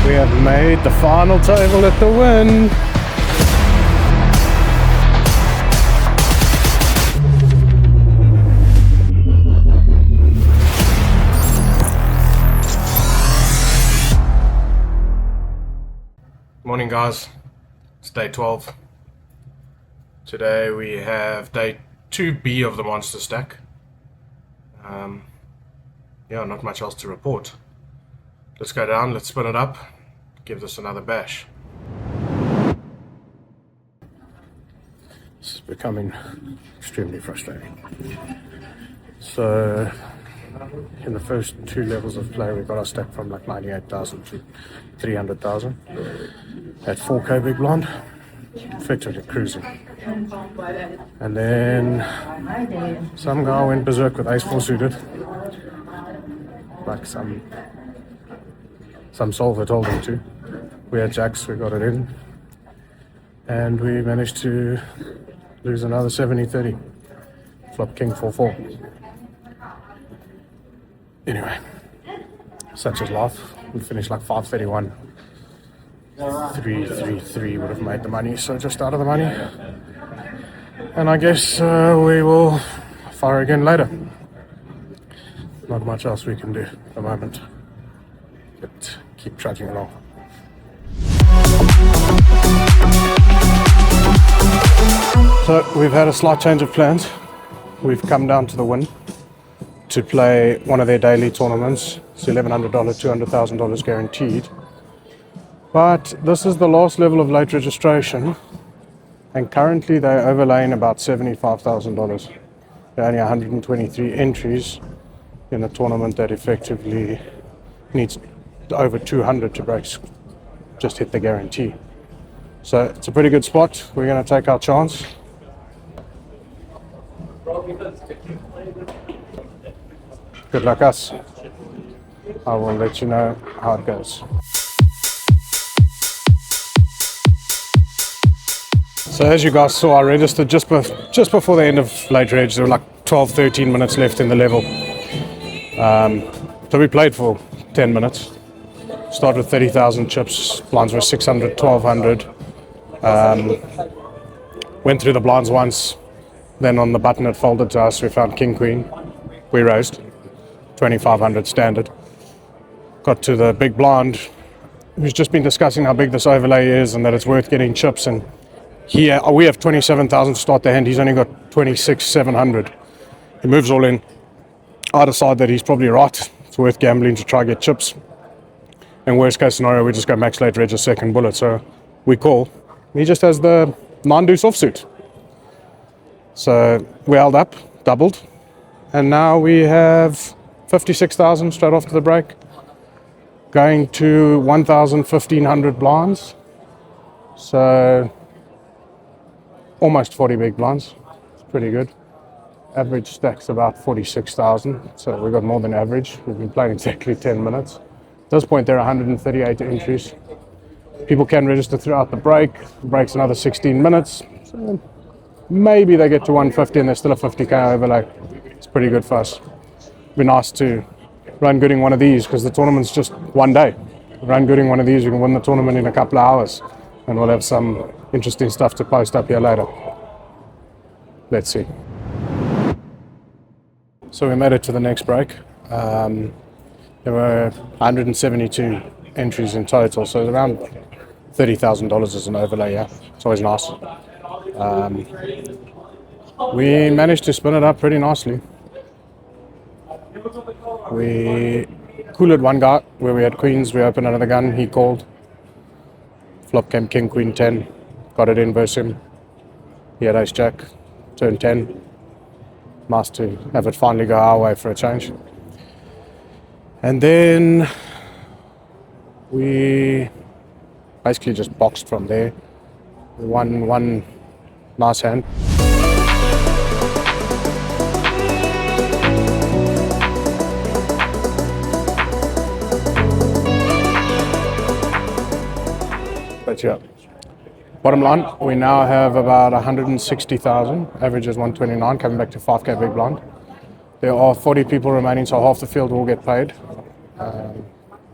We have made the final table at the Wynn. Morning guys, it's day 12. Today we have day 2B of the monster stack. Yeah, not much else to report. Let's go down, let's spin it up, give this another bash. This is becoming extremely frustrating. So, in the first two levels of play, we got our stack from like 98,000 to 300,000 at 4K big blind, effectively cruising. And then some guy went berserk with ace 4 suited, like some solver told him to. We had jacks, we got it in, and we managed to lose another 70-30. Flop king 4-4. Anyway, such is life. We finished like 531. 3-3-3 would have made the money, so just out of the money. And I guess we will fire again later. Not much else we can do at the moment, but keep trudging along. So we've had a slight change of plans. We've come down to the Wynn to play one of their daily tournaments. It's $1,100, $200,000 guaranteed. But this is the last level of late registration, and currently they're overlaying about $75,000. There are only 123 entries in a tournament that effectively needs over 200 to break, just hit the guarantee. So it's a pretty good spot. We're going to take our chance. Good luck us. I will let you know how it goes. So as you guys saw, I registered just before the end of late reg. There were like 12-13 minutes left in the level. So we played for 10 minutes. Started with 30,000 chips. Blinds were 600, 1,200. Went through the blinds once. Then on the button it folded to us. We found king queen. We raised 2,500 standard. Got to the big blind, who's just been discussing how big this overlay is and that it's worth getting chips. And here we have 27,000 to start the hand. He's only got 26,700. He moves all in. I decide that he's probably right. It's worth gambling to try get chips. In worst case scenario, we just go max late reg a second bullet. So we call. He just has the 9-deuce offsuit. So we held up, doubled, and now we have 56,000 straight after the break, going to 1,500 blinds. So almost 40 big blinds. It's pretty good. Average stack's about 46,000, so we've got more than average. We've been playing exactly 10 minutes. At this point, there are 138 entries. People can register throughout the break. The break's another 16 minutes. So maybe they get to 150 and there's still a 50k overlay. It's pretty good for us. It'd be nice to run gooding one of these because the tournament's just one day. Run gooding one of these, you can win the tournament in a couple of hours, and we'll have some interesting stuff to post up here later. Let's see. So we made it to the next break. There were 172 entries in total, so it's around $30,000 as an overlay. Yeah, it's always nice. We managed to spin it up pretty nicely. We cooled one guy where we had queens. We opened another gun. He called. Flop came king queen 10. Got it in versus him. He had ace jack. Turn 10. Nice to have it finally go our way for a change. And then we basically just boxed from there. One nice hand. But yeah, bottom line, we now have about 160,000, average is 129, coming back to 5k big blind. There are 40 people remaining, so half the field will get paid.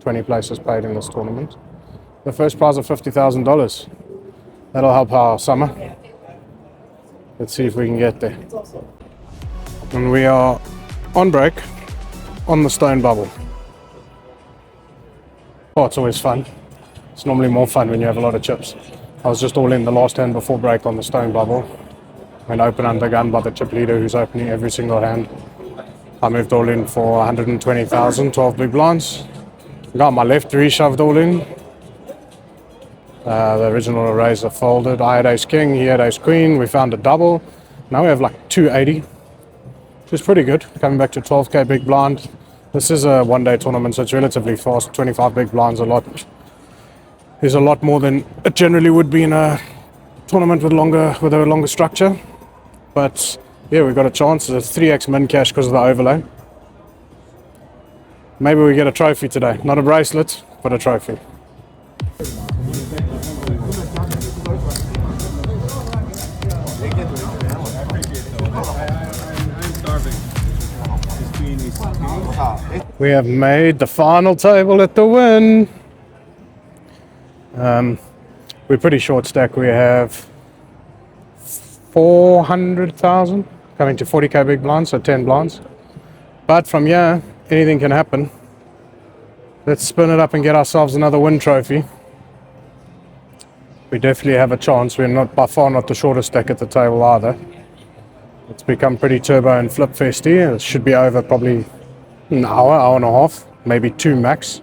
20 places paid in this tournament. the first prize of $50,000. That'll help our summer. Let's see if we can get there. And we are on break on the stone bubble. Oh, it's always fun. It's normally more fun when you have a lot of chips. I was just all in the last hand before break on the stone bubble. When open under gun by the chip leader who's opening every single hand. I moved all in for 120,000, 12 big blinds. Got my left reshoved all in. The original razor folded. I had ace king, he had ace queen. We found a double. Now we have like 280, which is pretty good. Coming back to 12k big blind. This is a one-day tournament, so it's relatively fast. 25 big blinds is a lot more than it generally would be in a tournament with a longer structure. But yeah, we got a chance. It's 3x min cash because of the overlay. Maybe we get a trophy today. Not a bracelet, but a trophy. We have made the final table at the Wynn. We're pretty short stack. We have 400,000 coming to 40k big blinds, so 10 blinds. But from here, anything can happen. Let's spin it up and get ourselves another Wynn trophy. We definitely have a chance. We're not by far not the shortest stack at the table either. It's become pretty turbo and flip festy. It should be over probably an hour and a half, maybe 2 max.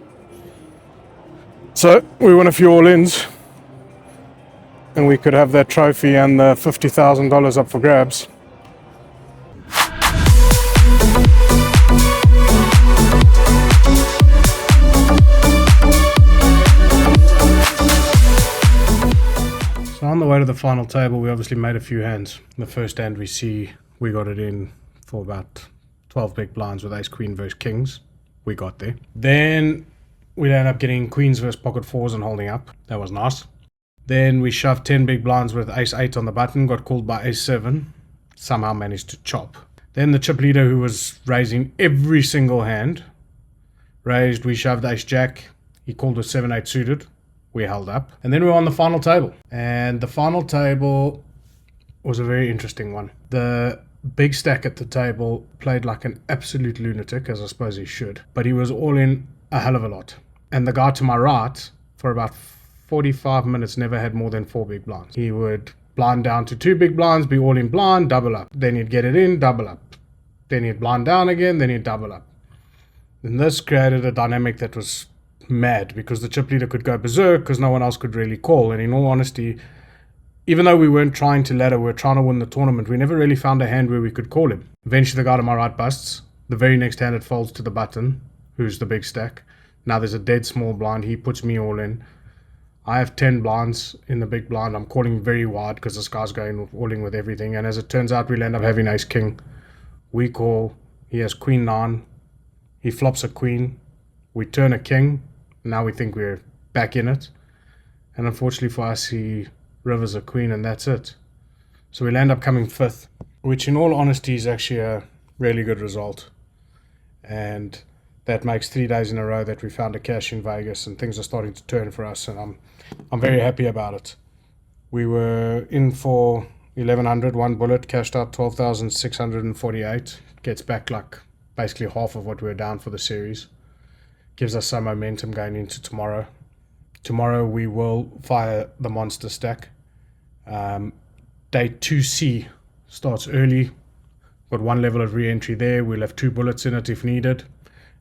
So we won a few all-ins, and we could have that trophy and the $50,000 up for grabs. So on the way to the final table, we obviously made a few hands. The first hand we got it in for about 12 big blinds with ace queen versus kings. We got there. Then we ended up getting queens versus pocket fours and holding up. That was nice. Then we shoved 10 big blinds with ace 8 on the button, got called by ace 7, somehow managed to chop. Then the chip leader, who was raising every single hand, raised, we shoved ace jack, he called with 7-8 suited, we held up. And then we were on the final table. And the final table was a very interesting one. The big stack at the table played like an absolute lunatic, as I suppose he should, but he was all in a hell of a lot. And the guy to my right, for about 45 minutes, never had more than 4 big blinds. He would blind down to 2 big blinds, be all in blind, double up. Then he'd get it in, double up. Then he'd blind down again, then he'd double up. And this created a dynamic that was mad, because the chip leader could go berserk because no one else could really call. And in all honesty, even though we weren't trying to ladder, we were trying to win the tournament, we never really found a hand where we could call him. Eventually the guy to my right busts. The very next hand it folds to the button, who's the big stack. Now there's a dead small blind, he puts me all in. I have 10 blinds in the big blind. I'm calling very wide because this guy's going all in with everything. And as it turns out, we'll end up having ace king. We call, he has queen 9. He flops a queen. We turn a king. Now we think we're back in it. And unfortunately for us, he rivers a queen, and that's it. So we'll end up coming 5th, which in all honesty is actually a really good result. And that makes 3 days in a row that we found a cash in Vegas, and things are starting to turn for us, and I'm very happy about it. We were in for 1100, one bullet, cashed out 12,648. Gets back like basically half of what we were down for the series. Gives us some momentum going into tomorrow. Tomorrow we will fire the monster stack. Day 2C starts early. Got 1 level of re-entry there. We'll have 2 bullets in it if needed.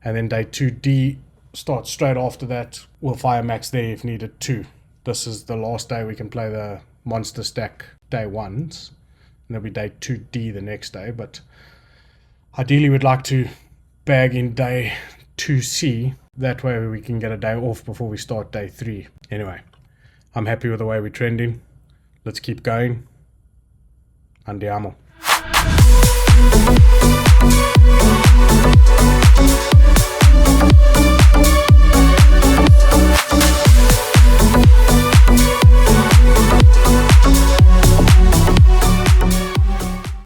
And then day 2D starts straight after that. We'll fire max there if needed too. This is the last day we can play the monster stack day 1s. And there'll be day 2D the next day. But ideally we'd like to bag in day 2C. That way we can get a day off before we start day 3. Anyway, I'm happy with the way we're trending. Let's keep going. Andiamo.